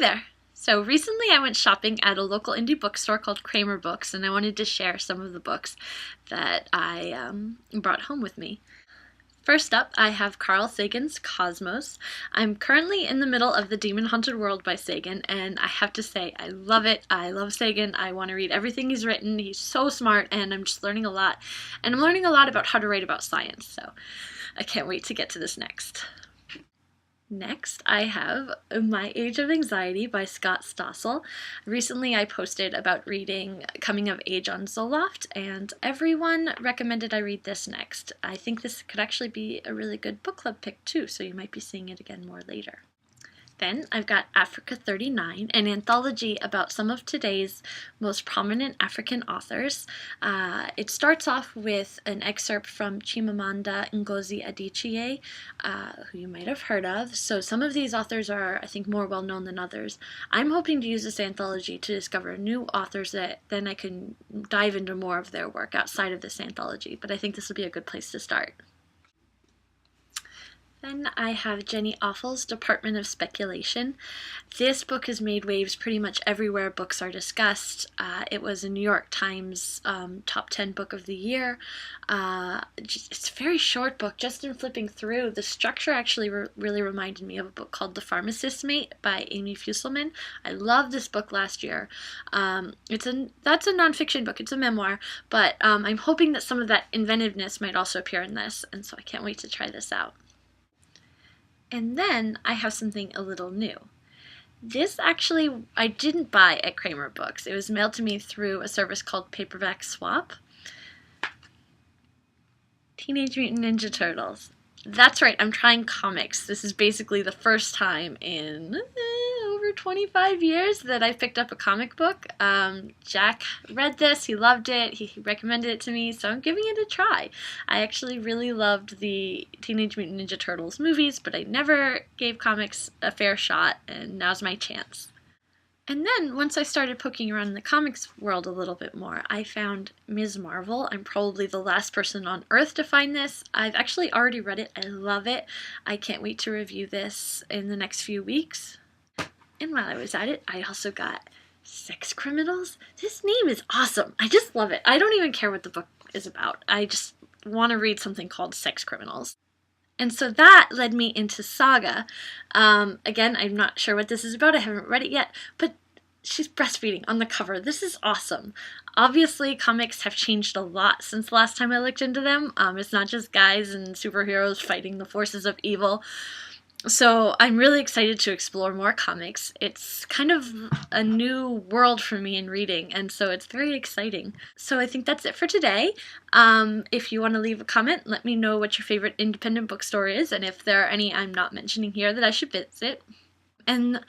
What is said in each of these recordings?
there! So recently I went shopping at a local indie bookstore called Kramerbooks, and I wanted to share some of the books that I brought home with me. First up, I have Carl Sagan's Cosmos. I'm currently in the middle of The Demon Haunted World by Sagan, and I have to say, I love it. I love Sagan. I want to read everything he's written. He's so smart, and I'm just learning a lot. And I'm learning a lot about how to write about science, so I can't wait to get to this next. Next, I have My Age of Anxiety by Scott Stossel. Recently, I posted about reading Coming of Age on Zoloft, and everyone recommended I read this next. I think this could actually be a really good book club pick too, so you might be seeing it again more later. Then I've got Africa 39, an anthology about some of today's most prominent African authors. It starts off with an excerpt from Chimamanda Ngozi Adichie, who you might have heard of. So some of these authors are, I think, more well known than others. I'm hoping to use this anthology to discover new authors that then I can dive into more of their work outside of this anthology, but I think this will be a good place to start. Then I have Jenny Offel's Department of Speculation. This book has made waves pretty much everywhere books are discussed. It was a New York Times top 10 book of the year. It's a very short book. Just in flipping through, the structure actually really reminded me of a book called The Pharmacist's Mate by Amy Fusselman. I loved this book last year. That's a nonfiction book. It's a memoir, but I'm hoping that some of that inventiveness might also appear in this, and so I can't wait to try this out. And then I have something a little new. This actually I didn't buy at Kramerbooks. It was mailed to me through a service called Paperback Swap. Teenage Mutant Ninja Turtles. That's right, I'm trying comics. This is basically the first time in over 25 years that I picked up a comic book. Jack read this, he loved it, he recommended it to me, so I'm giving it a try. I actually really loved the Teenage Mutant Ninja Turtles movies, but I never gave comics a fair shot, and now's my chance. And then, once I started poking around in the comics world a little bit more, I found Ms. Marvel. I'm probably the last person on Earth to find this. I've actually already read it. I love it. I can't wait to review this in the next few weeks. And while I was at it, I also got Sex Criminals. This name is awesome. I just love it. I don't even care what the book is about. I just want to read something called Sex Criminals. And so that led me into Saga. Again, I'm not sure what this is about. I haven't read it yet, but she's breastfeeding on the cover. This is awesome. Obviously, comics have changed a lot since the last time I looked into them. It's not just guys and superheroes fighting the forces of evil. So I'm really excited to explore more comics. It's kind of a new world for me in reading, and so it's very exciting. So I think that's it for today. If you want to leave a comment, let me know what your favorite independent bookstore is, and if there are any I'm not mentioning here that I should visit. And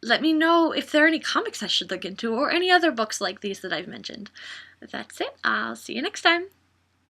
let me know if there are any comics I should look into, or any other books like these that I've mentioned. That's it. I'll see you next time.